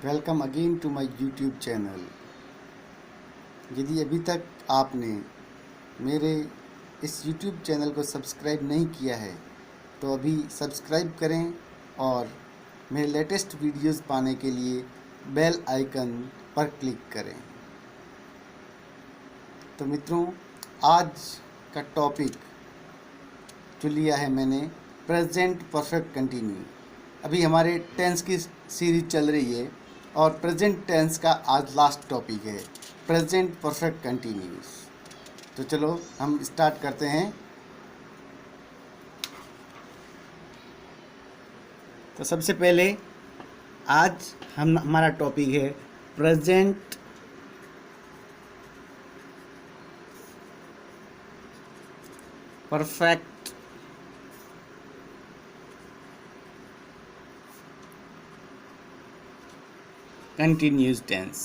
Welcome again to my YouTube channel. यदि अभी तक आपने मेरे इस यूट्यूब चैनल को सब्सक्राइब नहीं किया है तो अभी सब्सक्राइब करें और मेरे लेटेस्ट वीडियोस पाने के लिए बेल आइकन पर क्लिक करें। तो मित्रों, आज का टॉपिक जो लिया है मैंने, प्रेजेंट परफेक्ट कंटिन्यू। अभी हमारे टेंस की सीरीज चल रही है और प्रेजेंट टेंस का आज लास्ट टॉपिक है, प्रेजेंट परफेक्ट कंटिन्यूस। तो चलो हम स्टार्ट करते हैं। तो सबसे पहले आज हमारा टॉपिक है प्रेजेंट परफेक्ट कंटिन्यूस टेंस।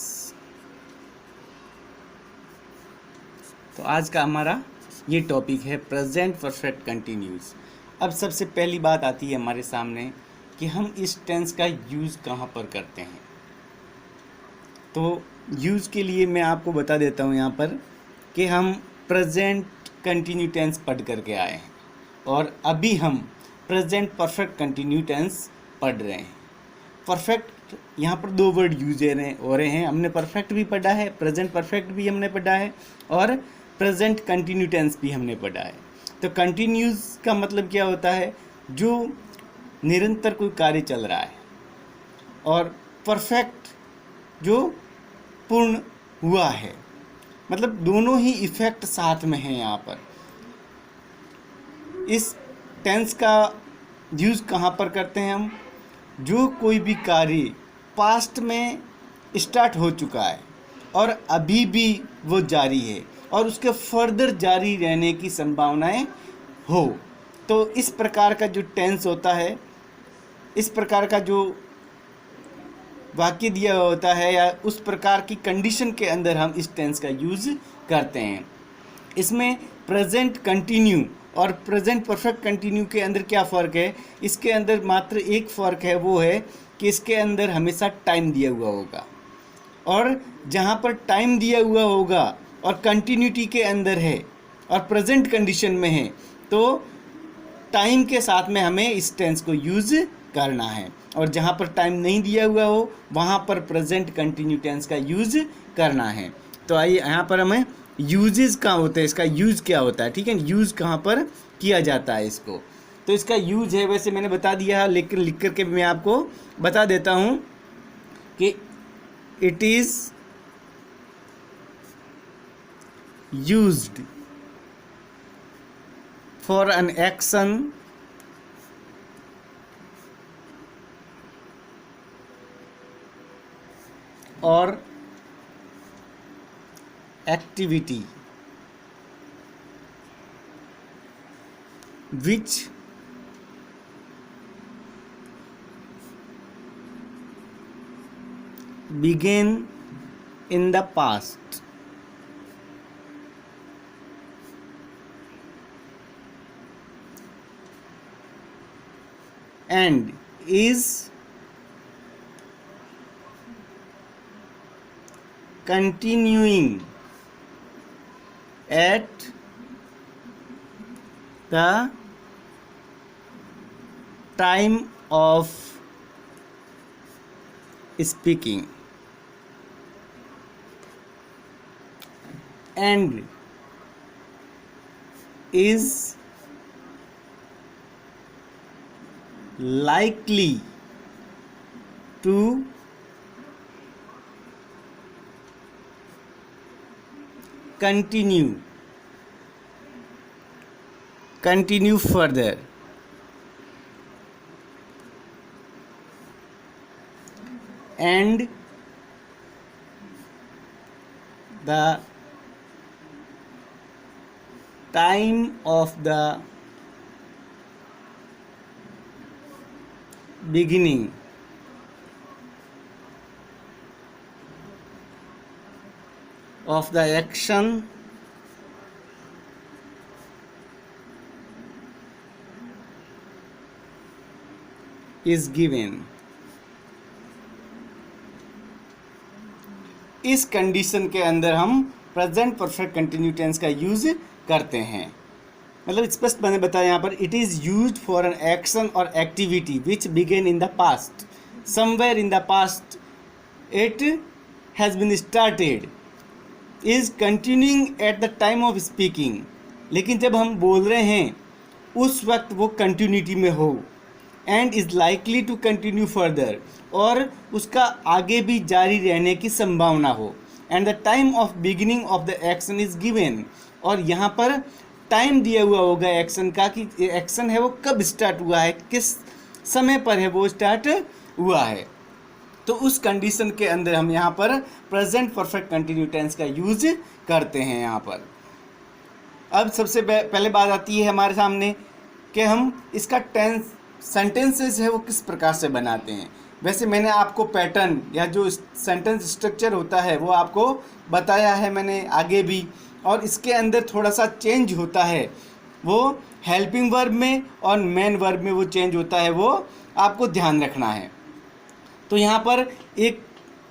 तो आज का हमारा ये टॉपिक है प्रेजेंट परफेक्ट कंटिन्यूस। अब सबसे पहली बात आती है हमारे सामने कि हम इस टेंस का यूज़ कहाँ पर करते हैं। तो यूज़ के लिए मैं आपको बता देता हूँ यहाँ पर कि हम प्रेजेंट कंटिन्यू टेंस पढ़ करके आए हैं और अभी हम प्रेजेंट परफेक्ट कंटिन्यू टेंस पढ़ रहे हैं। परफेक्ट यहाँ पर दो वर्ड यूज हो रहे हैं। हमने परफेक्ट भी पढ़ा है, प्रेजेंट परफेक्ट भी हमने पढ़ा है और प्रेजेंट कंटिन्यू टेंस भी हमने पढ़ा है। तो कंटिन्यूस का मतलब क्या होता है? जो निरंतर कोई कार्य चल रहा है, और परफेक्ट जो पूर्ण हुआ है। मतलब दोनों ही इफेक्ट साथ में हैं यहाँ पर। इस टेंस का यूज़ कहाँ पर करते हैं हम? जो कोई भी कार्य पास्ट में स्टार्ट हो चुका है और अभी भी वो जारी है और उसके फर्दर जारी रहने की संभावनाएं हो, तो इस प्रकार का जो टेंस होता है, इस प्रकार का जो वाक्य दिया होता है या उस प्रकार की कंडीशन के अंदर हम इस टेंस का यूज़ करते हैं। इसमें प्रेजेंट कंटिन्यू और प्रेजेंट परफेक्ट कंटिन्यू के अंदर क्या फ़र्क है? इसके अंदर मात्र एक फ़र्क है, वो है कि इसके अंदर हमेशा टाइम दिया हुआ होगा, और जहाँ पर टाइम दिया हुआ होगा और कंटिन्यूटी के अंदर है और प्रेजेंट कंडीशन में है, तो टाइम के साथ में हमें इस टेंस को यूज़ करना है, और जहाँ पर टाइम नहीं दिया हुआ हो वहाँ पर प्रेजेंट कंटिन्यू टेंस का यूज़ करना है। तो आइए यहाँ पर हमें यूजेस कहाँ होते हैं, इसका यूज़ क्या होता है, ठीक है, यूज़ कहाँ पर किया जाता है इसको। तो इसका यूज़ है, वैसे मैंने बता दिया है, लेकिन लिख करके मैं आपको बता देता हूँ कि it is used for an action or activity which began in the past and is continuing at the time of speaking and is likely to continue further, and the time of the beginning of the action is given. इस condition के अंदर हम present perfect continue tense का use करते हैं। मतलब स्पष्ट मैंने बताया यहाँ पर, it is used for an action और activity which began in the past, somewhere in the past it has been started, is continuing at the time of speaking. लेकिन जब हम बोल रहे हैं उस वक्त वो कंटिन्यूटी में हो, and is likely to continue further, और उसका आगे भी जारी रहने की संभावना हो, and the time of beginning of the action is given, और यहाँ पर टाइम दिया हुआ होगा एक्शन का कि एक्शन है वो कब स्टार्ट हुआ है, किस समय पर है वो स्टार्ट हुआ है। तो उस कंडीशन के अंदर हम यहाँ पर प्रेजेंट परफेक्ट कंटिन्यू टेंस का यूज करते हैं यहाँ पर। अब सबसे पहले बात आती है हमारे सामने कि हम इसका टेंस सेंटेंसेस है वो किस प्रकार से बनाते हैं। वैसे मैंने आपको पैटर्न या जो सेंटेंस स्ट्रक्चर होता है वो आपको बताया है मैंने आगे भी, और इसके अंदर थोड़ा सा चेंज होता है, वो हेल्पिंग वर्ब में और मेन वर्ब में वो चेंज होता है, वो आपको ध्यान रखना है। तो यहाँ पर एक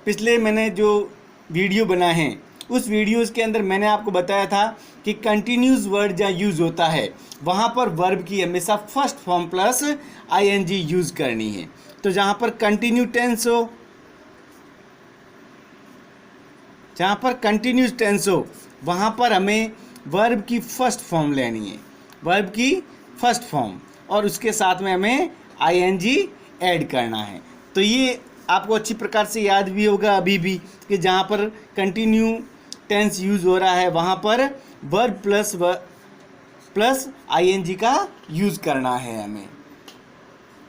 पिछले मैंने जो वीडियो बनाए हैं उस वीडियोज़ के अंदर मैंने आपको बताया था कि कंटिन्यूस वर्ड जहाँ यूज़ होता है वहाँ पर वर्ब की हमेशा first form plus ING use करनी है। तो जहाँ पर कंटिन्यू टेंस हो, जहाँ पर कंटिन्यूस टेंस हो वहाँ पर हमें वर्ब की फर्स्ट फॉर्म लेनी है, वर्ब की फर्स्ट फॉर्म, और उसके साथ में हमें आईएनजी ऐड करना है। तो ये आपको अच्छी प्रकार से याद भी होगा अभी भी कि जहाँ पर कंटिन्यू टेंस यूज़ हो रहा है वहाँ पर वर्ब प्लस आईएनजी का यूज़ करना है हमें।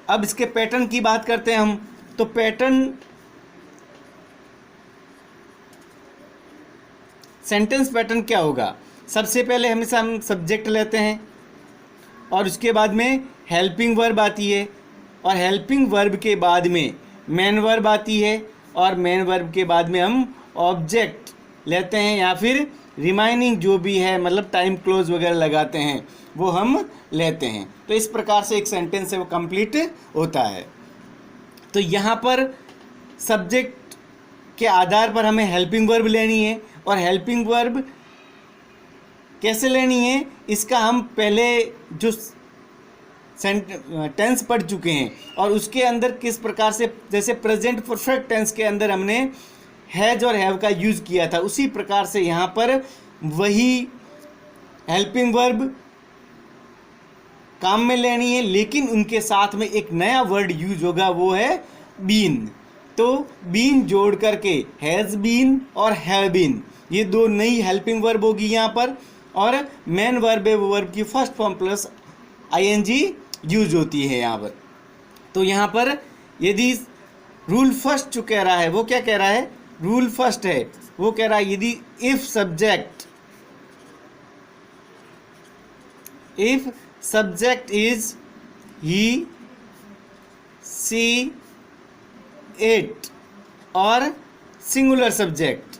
अब इसके पैटर्न की बात करते हैं हम। तो पैटर्न सेंटेंस पैटर्न क्या होगा, सबसे पहले हमेशा हम सब्जेक्ट लेते हैं और उसके बाद में हेल्पिंग वर्ब आती है, और हेल्पिंग वर्ब के बाद में मेन वर्ब आती है, और मेन वर्ब के बाद में हम ऑब्जेक्ट लेते हैं या फिर रिमाइनिंग जो भी है, मतलब टाइम क्लोज वगैरह लगाते हैं वो हम लेते हैं। तो इस प्रकार से एक सेंटेंस है वो कंप्लीट होता है। तो यहाँ पर सब्जेक्ट के आधार पर हमें हेल्पिंग वर्ब लेनी है, और हेल्पिंग वर्ब कैसे लेनी है इसका हम पहले जो टेंस पढ़ चुके हैं, और उसके अंदर किस प्रकार से, जैसे प्रेजेंट परफेक्ट टेंस के अंदर हमने हैज और हैव का यूज़ किया था, उसी प्रकार से यहाँ पर वही हेल्पिंग वर्ब काम में लेनी है, लेकिन उनके साथ में एक नया वर्ड यूज होगा, वो है बीन। तो बीन जोड़ करके हैज़ बीन और हैव बीन, ये दो नई हेल्पिंग वर्ब होगी यहाँ पर, और मेन वर्ब है वो वर्ब की first form plus ING use होती है यहाँ पर। तो यहाँ पर यदि रूल फर्स्ट जो कह रहा है वो क्या कह रहा है, रूल फर्स्ट है वो कह रहा है यदि if subject is he she it और सिंगुलर सब्जेक्ट,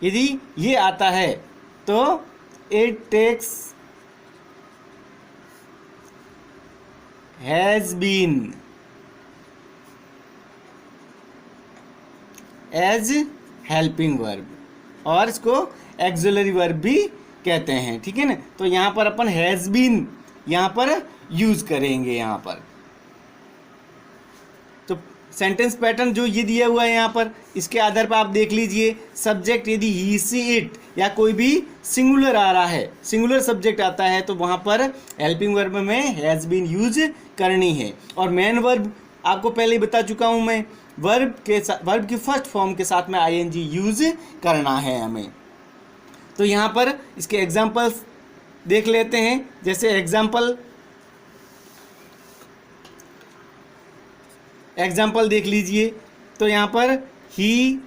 यदि ये आता है तो it takes has been as helping verb, और इसको एक्सिलरी वर्ब भी कहते हैं, ठीक है ना। तो यहाँ पर अपन हैज़ बीन यहाँ पर यूज़ करेंगे यहाँ पर। तो सेंटेंस पैटर्न जो ये दिया हुआ है यहाँ पर, इसके आधार पर आप देख लीजिए, सब्जेक्ट यदि ही सी इट या कोई भी सिंगुलर आ रहा है, सिंगुलर सब्जेक्ट आता है तो वहाँ पर हेल्पिंग वर्ब में हैज़ बीन यूज करनी है। और मेन वर्ब आपको पहले ही बता चुका हूँ मैं, वर्ब की फर्स्ट फॉर्म के साथ में आईएनजी यूज करना है हमें। तो यहाँ पर इसके एग्जाम्पल्स देख लेते हैं। जैसे एग्जाम्पल देख लीजिए। तो यहाँ पर ही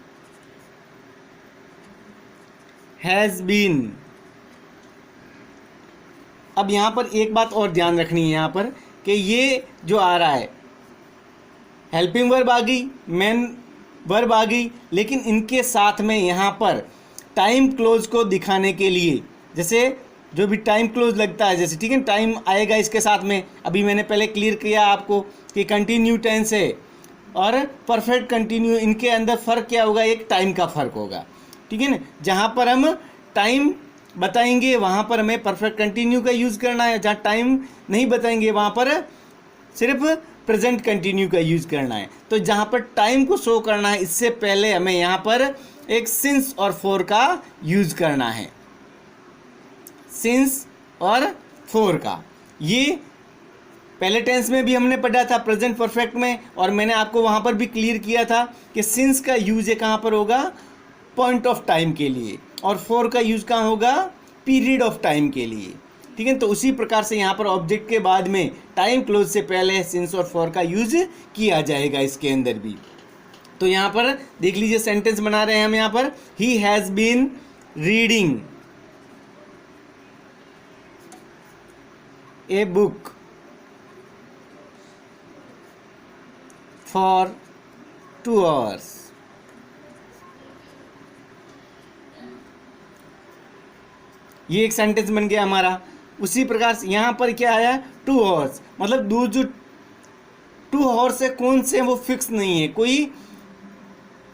हैज़ बीन। अब यहाँ पर एक बात और ध्यान रखनी है यहाँ पर कि ये जो आ रहा है हेल्पिंग वर्ब आ गई, मेन वर्ब आ गई, लेकिन इनके साथ में यहाँ पर टाइम क्लोज को दिखाने के लिए, जैसे जो भी टाइम क्लोज लगता है, जैसे ठीक है टाइम आएगा इसके साथ में, अभी मैंने पहले क्लियर किया आपको कि कंटिन्यू टेंस है और परफेक्ट कंटिन्यू, इनके अंदर फ़र्क क्या होगा, एक टाइम का फ़र्क होगा, ठीक है ना। जहाँ पर हम टाइम बताएंगे वहाँ पर हमें परफेक्ट कंटिन्यू का यूज़ करना है, जहाँ टाइम नहीं बताएंगे वहाँ पर सिर्फ प्रेजेंट कंटिन्यू का यूज़ करना है। तो जहाँ पर टाइम को शो करना है इससे पहले हमें यहाँ पर एक सिंस और फॉर का यूज़ करना है, सिंस और फॉर का। ये पहले टेंस में भी हमने पढ़ा था प्रेजेंट परफेक्ट में, और मैंने आपको वहाँ पर भी क्लियर किया था कि सिंस का यूज़ है कहाँ पर होगा, पॉइंट ऑफ टाइम के लिए, और फॉर का यूज़ कहाँ होगा, पीरियड ऑफ टाइम के लिए, ठीक है। तो उसी प्रकार से यहाँ पर ऑब्जेक्ट के बाद में टाइम क्लोज से पहले सिंस और फॉर का यूज़ किया जाएगा इसके अंदर भी। तो यहाँ पर देख लीजिए सेंटेंस बना रहे हैं हम यहाँ पर, he has been reading a book for 2 hours। ये एक सेंटेंस बन गया हमारा। उसी प्रकार से यहाँ पर क्या आया, 2 hours, मतलब दो जो 2 hours है कौन से वो फिक्स नहीं है, कोई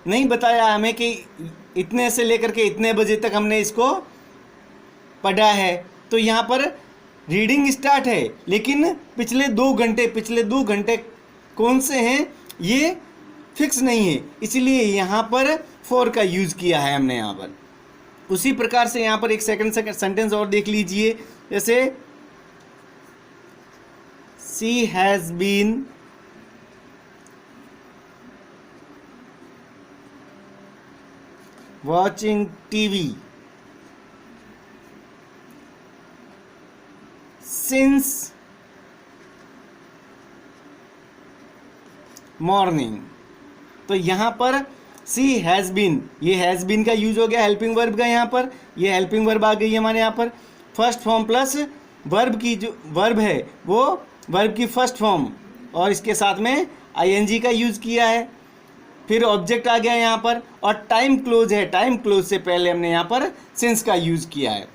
नहीं बताया हमें कि इतने से लेकर के इतने बजे तक हमने इसको पढ़ा है। तो यहाँ पर रीडिंग स्टार्ट है लेकिन पिछले 2 घंटे कौन से हैं ये फिक्स नहीं है, इसलिए यहाँ पर फॉर का यूज़ किया है हमने यहाँ पर। उसी प्रकार से यहाँ पर एक सेकंड सेंटेंस और देख लीजिए, जैसे she has been watching TV since morning. तो यहाँ पर सी हैज़ बीन, ये हैज़ बीन का यूज हो गया हेल्पिंग वर्ब का, यहाँ पर ये हेल्पिंग वर्ब आ गई है हमारे यहाँ पर। फर्स्ट फॉर्म प्लस वर्ब की जो वर्ब है वो वर्ब की फर्स्ट फॉर्म, और इसके साथ में आईएनजी का यूज़ किया है। फिर ऑब्जेक्ट आ गया यहाँ पर, और टाइम क्लोज है, टाइम क्लोज से पहले हमने यहाँ पर सिंस का यूज़ किया है।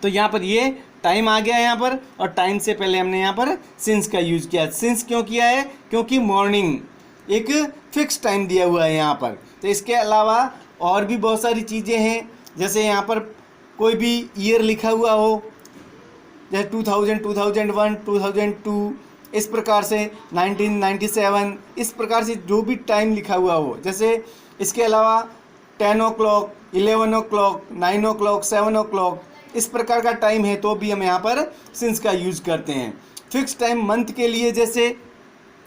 तो यहाँ पर ये टाइम आ गया यहाँ पर, और टाइम से पहले हमने यहाँ पर सिंस का यूज़ किया। सिंस क्यों किया है, क्योंकि मॉर्निंग एक फिक्स टाइम दिया हुआ है यहाँ पर। तो इसके अलावा और भी बहुत सारी चीज़ें हैं, जैसे यहाँ पर कोई भी ईयर लिखा हुआ हो, जैसे 2000, 2001, 2002, इस प्रकार से 1997, इस प्रकार से जो भी टाइम लिखा हुआ हो। जैसे इसके अलावा 10 o'clock, 11 o'clock, 9 o'clock, 7 o'clock, इस प्रकार का टाइम है तो भी हम यहाँ पर सिंस का यूज़ करते हैं। फिक्स टाइम मंथ के लिए, जैसे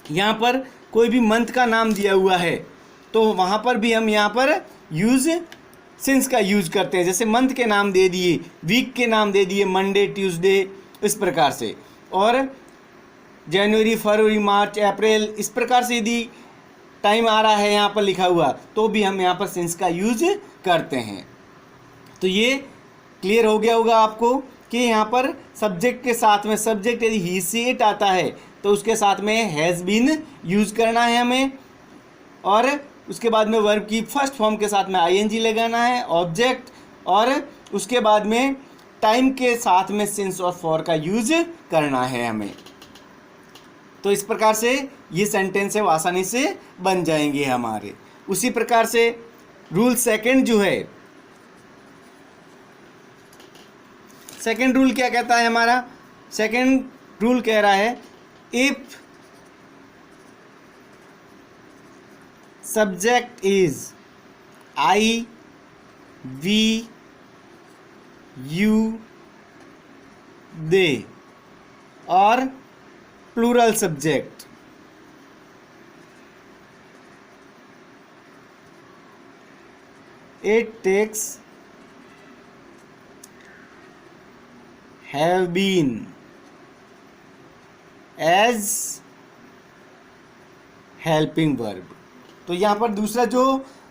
यहाँ पर कोई भी मंथ का नाम दिया हुआ है तो वहाँ पर भी हम यहाँ पर यूज़ सिंस का यूज़ करते हैं। जैसे मंथ के नाम दे दिए, वीक के नाम दे दिए, मंडे, ट्यूसडे, इस प्रकार से। और जनवरी, फरवरी, मार्च, अप्रैल, इस प्रकार से यदि टाइम आ रहा है यहाँ पर लिखा हुआ तो भी हम यहाँ पर सिंस का यूज़ करते हैं। तो ये क्लियर हो गया होगा आपको कि यहाँ पर सब्जेक्ट के साथ में, सब्जेक्ट यदि ही सी इट आता है तो उसके साथ में हैज़ बीन यूज़ करना है हमें, और उसके बाद में वर्ब की फर्स्ट फॉर्म के साथ में आईएनजी लगाना है, ऑब्जेक्ट, और उसके बाद में टाइम के साथ में सिंस और फॉर का यूज़ करना है हमें। तो इस प्रकार से ये सेंटेंस है वो आसानी से बन जाएंगे हमारे। उसी प्रकार से रूल सेकंड जो है, सेकंड रूल क्या कहता है हमारा, सेकंड रूल कह रहा है if subject is I, we, you, they और plural subject, it takes have been as helping verb। तो यहाँ पर दूसरा जो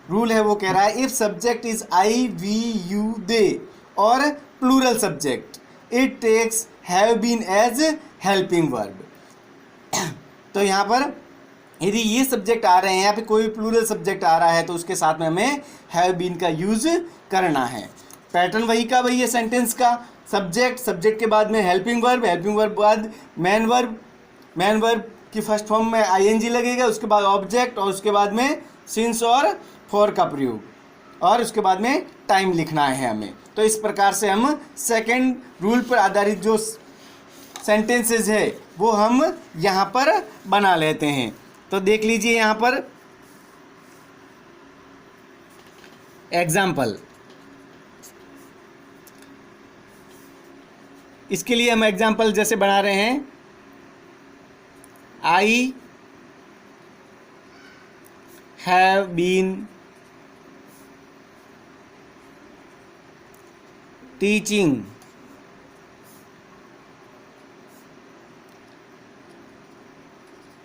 रूल है वो कह रहा है if subject is I, we, you, they और plural subject, it takes have been as helping verb. तो यहाँ पर यदि ये सब्जेक्ट आ रहे हैं या फिर कोई प्लूरल सब्जेक्ट आ रहा है तो उसके साथ में हमें हैव बीन का यूज़ करना है। पैटर्न वही का वही है सेंटेंस का। सब्जेक्ट, सब्जेक्ट के बाद में हेल्पिंग वर्ब, हेल्पिंग वर्ब बाद मैन वर्ब, मैन वर्ब की फर्स्ट फॉर्म में आईएनजी लगेगा, उसके बाद ऑब्जेक्ट और उसके बाद में सिंस और फॉर का प्रयोग, और उसके बाद में टाइम लिखना है हमें। तो इस प्रकार से हम सेकंड रूल पर आधारित जो सेंटेंसेस है वो हम यहाँ पर बना लेते हैं। तो देख लीजिए यहाँ पर एग्जाम्पल। इसके लिए हम एग्जाम्पल जैसे बना रहे हैं, I have been teaching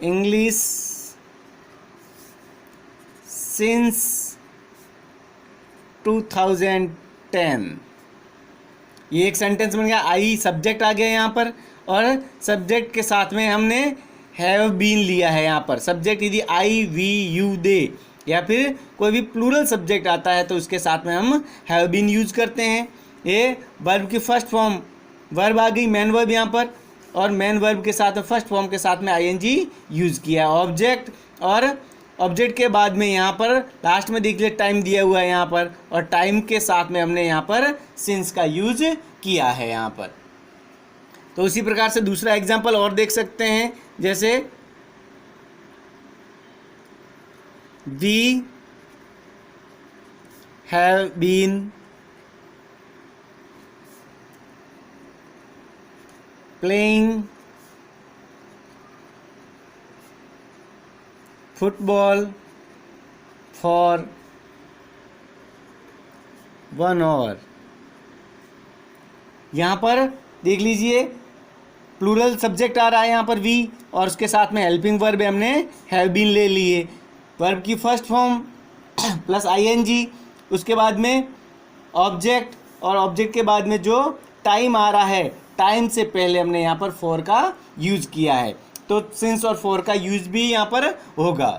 English since 2010। ये एक सेंटेंस बन गया। आई सब्जेक्ट आ गया यहाँ पर, और सब्जेक्ट के साथ में हमने हैव बीन लिया है यहाँ पर। सब्जेक्ट यदि आई, वी, यू, दे या फिर कोई भी प्लूरल सब्जेक्ट आता है तो उसके साथ में हम हैव बीन यूज करते हैं। ये वर्ब की फर्स्ट फॉर्म वर्ब आ गई, मैन वर्ब यहाँ पर, और मैन वर्ब के साथ फर्स्ट फॉर्म के साथ में आईएनजी यूज किया। ऑब्जेक्ट, और ऑब्जेक्ट के बाद में यहाँ पर लास्ट में देख लीजिए टाइम दिया हुआ है यहाँ पर, और टाइम के साथ में हमने यहाँ पर सिंस का यूज किया है यहाँ पर। तो उसी प्रकार से दूसरा एग्जाम्पल और देख सकते हैं, जैसे we have been playing football for 1 hour। यहाँ पर देख लीजिए प्लूरल सब्जेक्ट आ रहा है यहाँ पर वी, और उसके साथ में हेल्पिंग वर्ब हमने हैव बीन ले लिए। वर्ब की फर्स्ट फॉर्म प्लस आईएनजी, उसके बाद में ऑब्जेक्ट, और ऑब्जेक्ट के बाद में जो टाइम आ रहा है, टाइम से पहले हमने यहाँ पर फॉर का यूज किया है, तो सिंस और फॉर का यूज भी यहाँ पर होगा।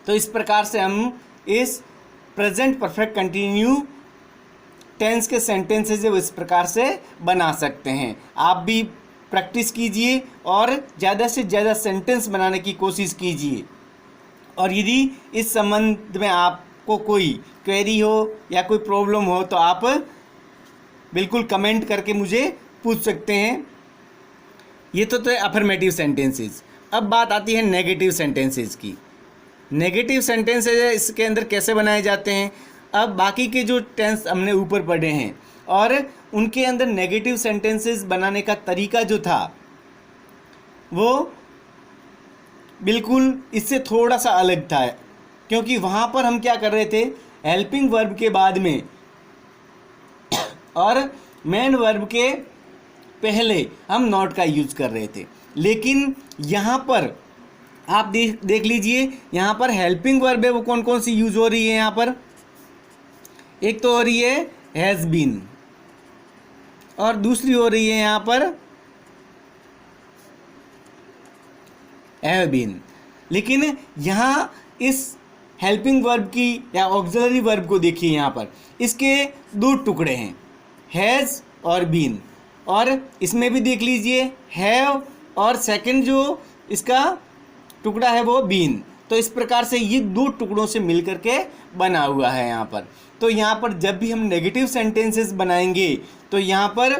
तो इस प्रकार से हम इस प्रेजेंट परफेक्ट कंटिन्यू टेंस के सेंटेंसेस इस प्रकार से बना सकते हैं। आप भी प्रैक्टिस कीजिए और ज़्यादा से ज़्यादा सेंटेंस बनाने की कोशिश कीजिए। और यदि इस संबंध में आपको कोई क्वेरी हो या कोई प्रॉब्लम हो तो आप बिल्कुल कमेंट करके मुझे पूछ सकते हैं। ये तो अफर्मेटिव सेंटेंसेस। अब बात आती है नेगेटिव सेंटेंसेस की। नेगेटिव सेंटेंसेस इसके अंदर कैसे बनाए जाते हैं। अब बाकी के जो टेंस हमने ऊपर पढ़े हैं और उनके अंदर नेगेटिव सेंटेंसेस बनाने का तरीका जो था वो बिल्कुल इससे थोड़ा सा अलग था, क्योंकि वहाँ पर हम क्या कर रहे थे, हेल्पिंग वर्ब के बाद में और मेन वर्ब के पहले हम नॉट का यूज़ कर रहे थे। लेकिन यहाँ पर आप देख लीजिए, यहाँ पर हेल्पिंग वर्ब है वो कौन कौन सी यूज़ हो रही है। यहाँ पर एक तो हो रही है हैज़ बीन और दूसरी हो रही है यहाँ पर हैव बीन। लेकिन यहाँ इस हेल्पिंग वर्ब की या ऑक्सिलरी वर्ब को देखिए, यहाँ पर इसके दो टुकड़े हैं, हैज़ और बीन, और इसमें भी देख लीजिए हैव और सेकंड जो इसका टुकड़ा है वो बीन। तो इस प्रकार से ये दो टुकड़ों से मिल करके बना हुआ है यहाँ पर। तो यहाँ पर जब भी हम नेगेटिव सेंटेंसेस बनाएंगे तो यहाँ पर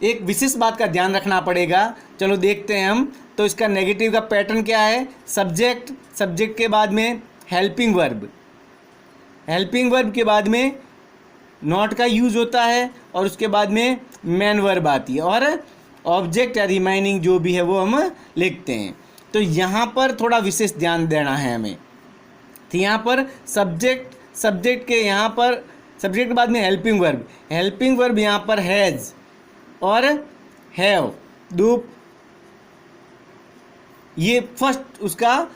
एक विशेष बात का ध्यान रखना पड़ेगा। चलो देखते हैं हम। तो इसका नेगेटिव का पैटर्न क्या है, सब्जेक्ट, सब्जेक्ट के बाद में हेल्पिंग वर्ब, हेल्पिंग वर्ब के बाद में नॉट का यूज़ होता है और उसके बाद में मेन वर्ब आती है और ऑब्जेक्ट या रिमाइनिंग जो भी है वो हम लिखते हैं। तो यहाँ पर थोड़ा विशेष ध्यान देना है हमें। तो यहाँ पर सब्जेक्ट के यहाँ पर सब्जेक्ट के बाद में हेल्पिंग वर्ब यहाँ पर हैज़ और हैव, दो ये फर्स्ट उसका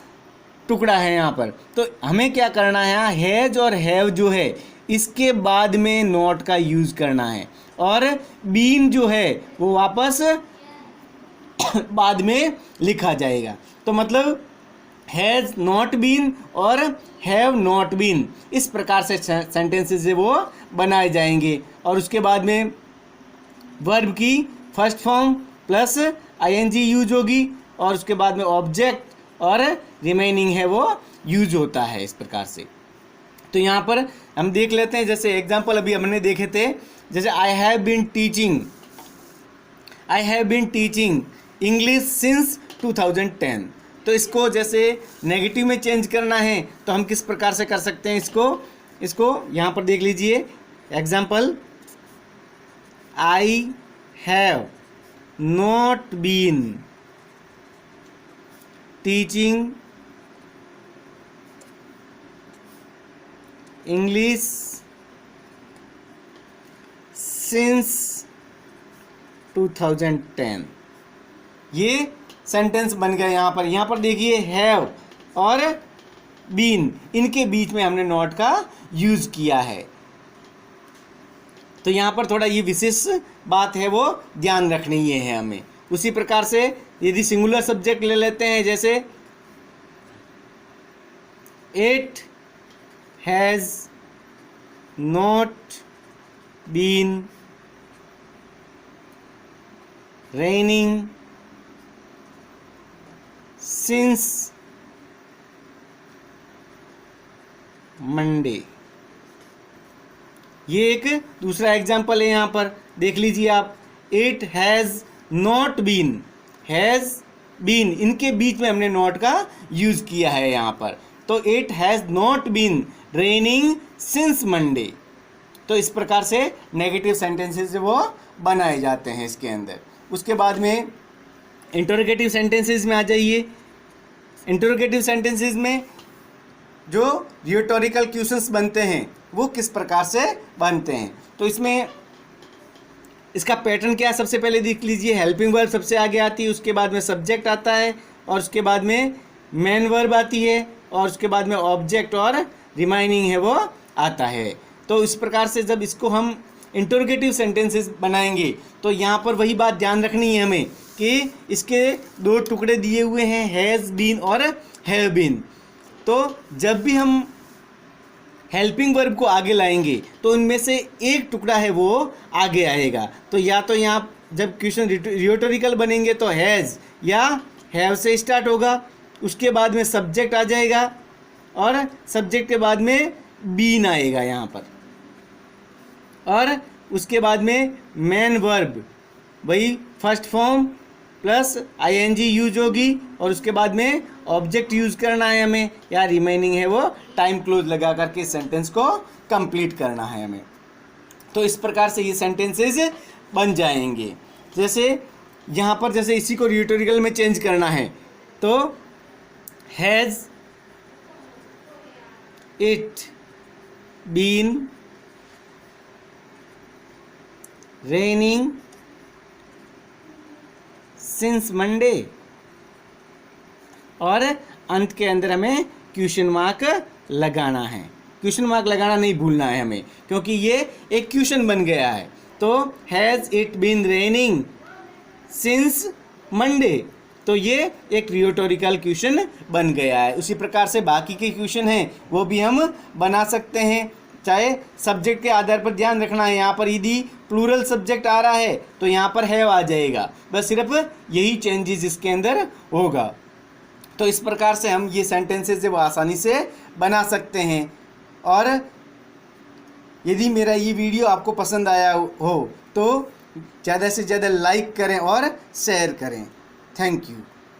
टुकड़ा है यहाँ पर। तो हमें क्या करना है, यहाँ हैज़ और हैव जो है इसके बाद में नॉट का यूज़ करना है और बीन जो है वो वापस बाद में लिखा जाएगा। तो मतलब हैज़ नॉट बीन और हैव नॉट बीन, इस प्रकार से सेंटेंसेस है वो बनाए जाएंगे। और उसके बाद में वर्ब की first form plus ING use होगी और उसके बाद में ऑब्जेक्ट और रिमेनिंग है वो यूज होता है इस प्रकार से। तो यहाँ पर हम देख लेते हैं, जैसे एग्जांपल अभी हमने देखे थे, जैसे I have been teaching English since 2010। तो इसको जैसे नेगेटिव में चेंज करना है तो हम किस प्रकार से कर सकते हैं इसको यहाँ पर देख लीजिए example, I have not been teaching English since 2010। ये सेंटेंस बन गया। यहाँ पर देखिए हैव और बीन, इनके बीच में हमने नॉट का यूज किया है। तो यहाँ पर थोड़ा ये विशेष बात है वो ध्यान रखनी है हमें। उसी प्रकार से यदि सिंगुलर सब्जेक्ट ले लेते हैं, जैसे it has not been raining since Monday. ये एक दूसरा एग्जाम्पल है, यहाँ पर देख लीजिए आप, it has not been, has been, इनके बीच में हमने नॉट का यूज किया है यहाँ पर। तो it has not been raining since Monday. तो इस प्रकार से नेगेटिव सेंटेंसेस वो बनाए जाते हैं इसके अंदर। उसके बाद में इंटरोगेटिव सेंटेंसेस में आ जाइए। इंटरोगेटिव सेंटेंसेस में जो रिटोरिकल क्वेश्चंस बनते हैं वो किस प्रकार से बनते हैं, तो इसमें इसका पैटर्न क्या है, सबसे पहले देख लीजिए। हेल्पिंग वर्ब सबसे आगे आती है, उसके बाद में सब्जेक्ट आता है और उसके बाद में मेन वर्ब आती है और उसके बाद में ऑब्जेक्ट और रिमाइनिंग है वो आता है। तो इस प्रकार से जब इसको हम इंटरोगेटिव सेंटेंसेस बनाएंगे तो यहाँ पर वही बात ध्यान रखनी है हमें कि इसके दो टुकड़े दिए हुए हैं, हैज़ बीन और हैव बीन। तो जब भी हम हेल्पिंग वर्ब को आगे लाएंगे तो उनमें से एक टुकड़ा है वो आगे आएगा। तो या तो यहाँ जब क्वेश्चन रिटोरिकल बनेंगे तो हैज़ या हैव से स्टार्ट होगा, उसके बाद में सब्जेक्ट आ जाएगा और सब्जेक्ट के बाद में बीन आएगा यहाँ पर, और उसके बाद में मेन वर्ब वही first form plus ING use होगी और उसके बाद में ऑब्जेक्ट यूज करना है हमें, या रिमेनिंग है वो टाइम क्लोज लगा करके सेंटेंस को कंप्लीट करना है हमें। तो इस प्रकार से ये सेंटेंसेस बन जाएंगे। जैसे यहाँ पर जैसे इसी को रिटोरिकल में चेंज करना है तो has it been raining since Monday, और अंत के अंदर हमें क्वेश्चन मार्क लगाना है। क्वेश्चन मार्क लगाना नहीं भूलना है हमें, क्योंकि ये एक क्वेश्चन बन गया है। तो has it been raining since Monday, तो ये एक रिटोरिकल क्वेश्चन बन गया है। उसी प्रकार से बाकी के क्वेश्चन हैं वो भी हम बना सकते हैं, चाहे सब्जेक्ट के आधार पर ध्यान रखना है। यहाँ पर यदि प्लूरल सब्जेक्ट आ रहा है तो यहाँ पर हैव आ जाएगा, बस सिर्फ यही चेंजेस इसके अंदर होगा। तो इस प्रकार से हम ये सेंटेंसेस वो आसानी से बना सकते हैं। और यदि मेरा ये वीडियो आपको पसंद आया हो तो ज़्यादा से ज़्यादा लाइक करें और शेयर करें। Thank you.